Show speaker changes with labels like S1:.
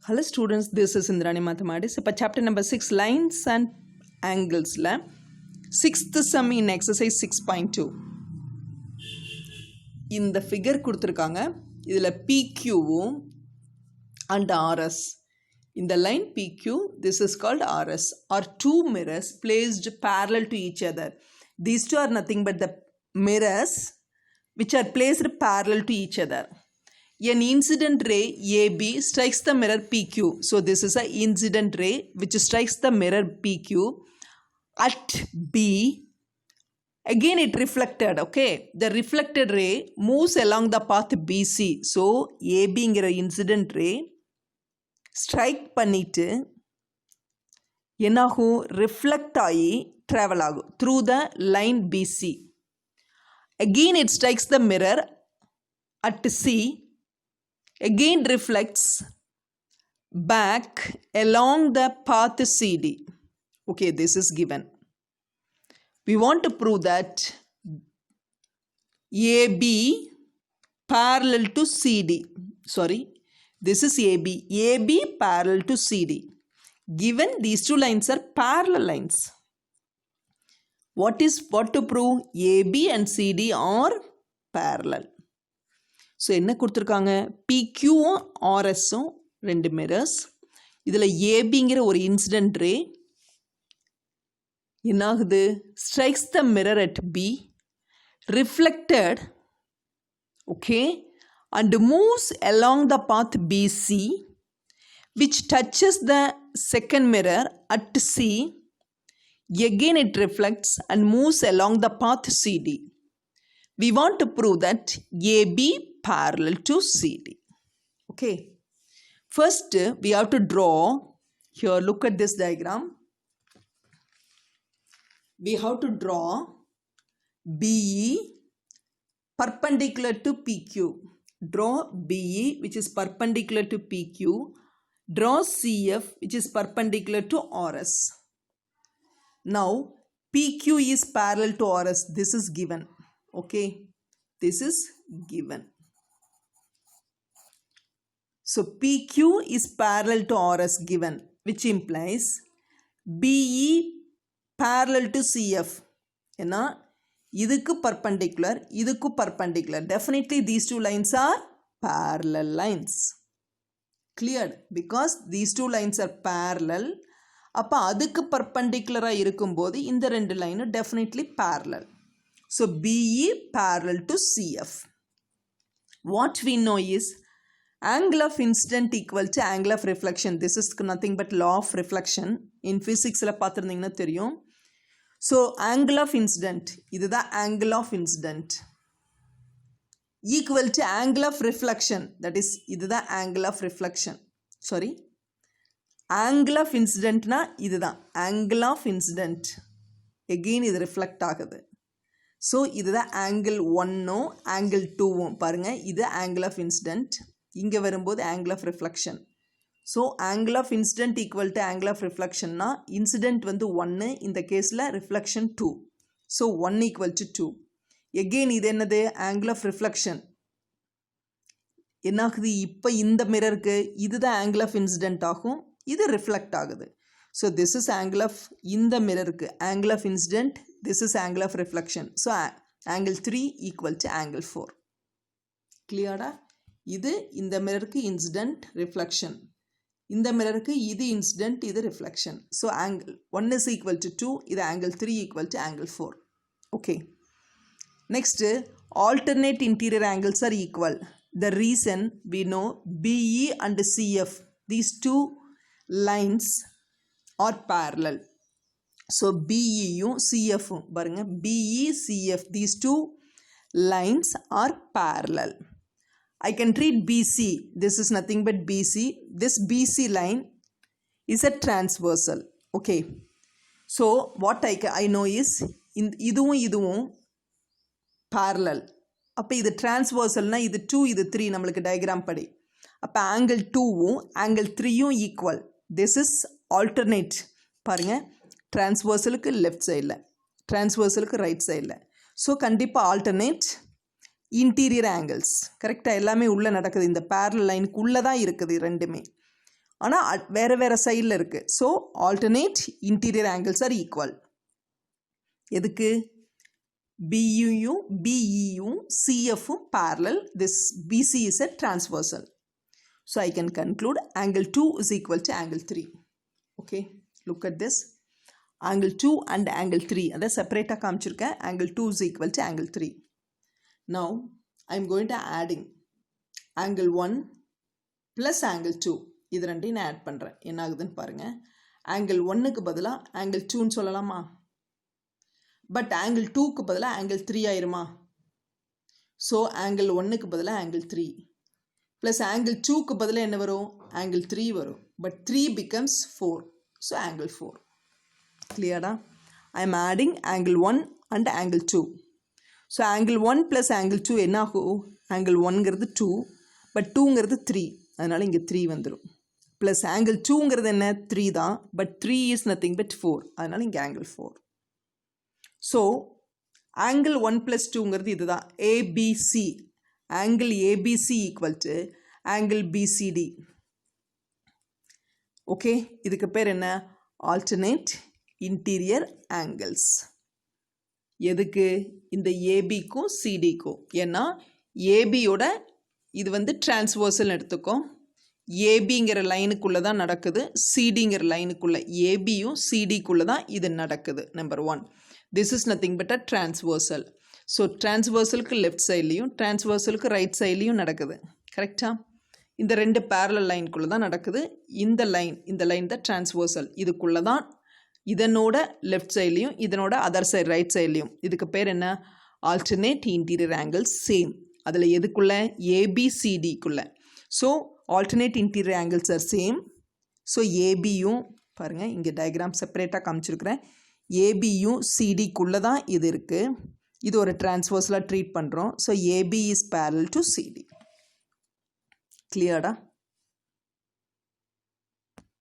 S1: Hello students, this is Indrani Mathematics. இப்போ chapter number 6 lines and angles ல 6th sum in exercise 6.2 இந்த figure கொடுத்திருக்காங்க. இதில் PQ and RS. இந்த line PQ, this is called RS, are two mirrors placed parallel to each other. These two are nothing but the mirrors which are placed parallel to each other. An incident ray AB strikes the mirror PQ. So this is an incident ray which strikes the mirror PQ at B. Again it reflected, okay. The reflected ray moves along the path BC. So AB ங்கிற incident ray strike பண்ணிட்டு என்னாகும் reflect ஆகி travel ஆகும் through the line BC. Again it strikes the mirror at C. Again reflects back along the path CD. Okay, this is given. We want to prove that AB parallel to CD. Sorry, this is AB. AB parallel to CD. Given these two lines are parallel lines. What to prove? AB and CD are parallel. So என்ன கொடுத்துருக்காங்க, பிக்யூவும் ஆர்எஸும் ரெண்டு mirrors. இதில் ஏபிங்கிற ஒரு incident ray என்னாகுது, strikes the mirror at B, reflected, okay, and moves along the path BC which touches the second mirror at C. Again it reflects and moves along the path CD. We want to prove that AB parallel to CD. Okay. First, we have to draw. Here, look at this diagram. We have to draw BE perpendicular to PQ. Draw BE which is perpendicular to PQ. Draw CF which is perpendicular to RS. Now, PQ is parallel to RS. This is given. Okay, this is given. So PQ is parallel to RS given, which implies BE parallel to CF. ஏன்னா இதுக்கு perpendicular, இதுக்கு perpendicular. Definitely these two lines are parallel lines. Cleared? Because these two lines are parallel. அப்போ அதுக்கு பர்பண்டிகுலராக இருக்கும்போது இந்த ரெண்டு லைனும் definitely parallel. So BE parallel to CF. What we know is angle of incident equal to angle of reflection. This is nothing but law of reflection. In physics la பாத்திருந்தீங்கன்னா தெரியும். So angle of incident, இதுதான் angle of incident, equal to angle of reflection, that is இதுதான் angle of reflection. Sorry, angle of incident na இதுதான் angle of incident. Again இது reflect ஆகுது. So இதுதான் angle 1ம் angle 2ம் பாருங்கள். இது ஆங்கிள் ஆஃப் இன்சிடென்ட், இங்கே வரும்போது angle of reflection. So angle of incident equal to angle of ரிஃப்ளெக்ஷன்னா இன்சிடென்ட் வந்து 1, இந்த கேஸில் reflection 2. So 1 equal to 2. Again இது என்னது, ஆங்கிள் ஆஃப் ரிஃப்ளெக்ஷன் என்னாகுது, இப்போ இந்த மிரருக்கு இதுதான் ஆங்கிள் ஆஃப் இன்சிடென்ட் ஆகும், இது ரிஃப்ளெக்ட் ஆகுது. So this is angle of இந்த மிரருக்கு angle of incident, this is angle of reflection. So angle 3 equal to angle 4. Clear-ஆ? இது இந்த மிரருக்கு incident reflection, இந்த மிரருக்கு இது incident இது reflection. So angle 1 is equal to 2, இது angle 3 equal to angle 4. Okay. Next, alternate interior angles are equal. The reason we know BE and CF, these two lines are parallel. So BE யும் CF ம் பாருங்க, BE CF, these two lines are parallel. I can treat BC, this is nothing but BC. This BC line is a transversal. Okay, so what I know is இதுவும் parallel. அப்போ இது transversalனா இது 2 இது 3 நம்மளுக்கு diagram படி. அப்போ ஆங்கிள் 2வும் angle 3யும் ஈக்குவல். This is alternate. பாருங்க, டிரான்ஸ்வர்சலுக்கு லெஃப்ட் சைடில், டிரான்ஸ்வர்சலுக்கு ரைட் சைடில். ஸோ கண்டிப்பாக ஆல்டர்னேட் இன்டீரியர் ஆங்கிள்ஸ். கரெக்டாக எல்லாமே உள்ளே நடக்குது, இந்த பேரலல் லைனுக்கு உள்ளே தான் இருக்குது ரெண்டுமே. ஆனால் வேறு வேறு சைடில் இருக்குது. So alternate interior angles R equal. எதுக்கு? BEயும் CFும் parallel. This BC is a transversal. So I can conclude angle 2 is equal to angle 3. Okay, look at this. Angle 2 and angle 3. That is separate. Angle 2 is equal to angle 3. Now I am going to adding angle 1 plus angle 2. இது ரெண்டையும் நான் add பண்ணுறேன். என்ன ஆகுதுன்னு பாருங்கள். angle 1க்கு பதிலாக angle 2ன்னு சொல்லலாமா? பட் angle 2க்கு பதிலாக angle 3 ஆயிருமா? ஸோ angle 1க்கு பதிலாக angle 3 ப்ளஸ் angle 2க்கு பதிலாக என்ன வரும்? angle 3 வரும். But 3 becomes 4. So angle 4. கிளியரா? I am adding angle 1 and angle 2. So angle 1 plus angle 2 என்ன ஆகும்? angle 1ங்கிறது 2 பட் 2ங்கிறது 3. அதனால் இங்கே 3 வந்துடும். ப்ளஸ் angle 2ங்கிறது என்ன? 3 தான். But 3 is nothing but 4. அதனால் இங்கே angle 4. ஸோ angle 1 plus 2ங்கிறது இதுதான். ABC. angle ABC equal to angle BCD. Okay, இதுக்கு பேர் என்ன? alternate interior angles. எதுக்கு? இந்த ABக்கும் CDக்கும். ஏன்னா ABயோட இது வந்து டிரான்ஸ்வர்சல் எடுத்துக்கோம். ஏபிங்கிற லைனுக்குள்ளே தான் நடக்குது. சிடிங்கிற லைனுக்குள்ளே ஏபியும் சிடிக்குள்ளே தான் இது நடக்குது. Number 1. This is nothing but a transversal. So டிரான்ஸ்வர்சலுக்கு லெஃப்ட் சைட்லேயும் டிரான்ஸ்வர்சலுக்கு ரைட் சைட்லேயும் நடக்குது. கரெக்டாக? இந்த ரெண்டு பேரலல் லைனுக்குள்ளே தான் நடக்குது. இந்த லைன் தான் டிரான்ஸ்வர்சல். இதுக்குள்ளே தான் இதனோட லெஃப்ட் சைட்லேயும் இதனோட அதர் சைடு ரைட் சைட்லேயும். இதுக்கு பேர் என்ன? Alternate interior angles. சேம். அதில் எதுக்குள்ளே? ஏபிசிடிக்குள்ளே. So alternate interior angles are same. So ABயும் பாருங்கள், இங்கே டயக்ராம் செப்பரேட்டாக காமிச்சிருக்கிறேன். ABயும் CDக்குள்ளே தான் இது இருக்குது. இது ஒரு டிரான்ஸ்வர்ஸலாக ட்ரீட் பண்ணுறோம். So AB is parallel to CD. கிளியர்டா?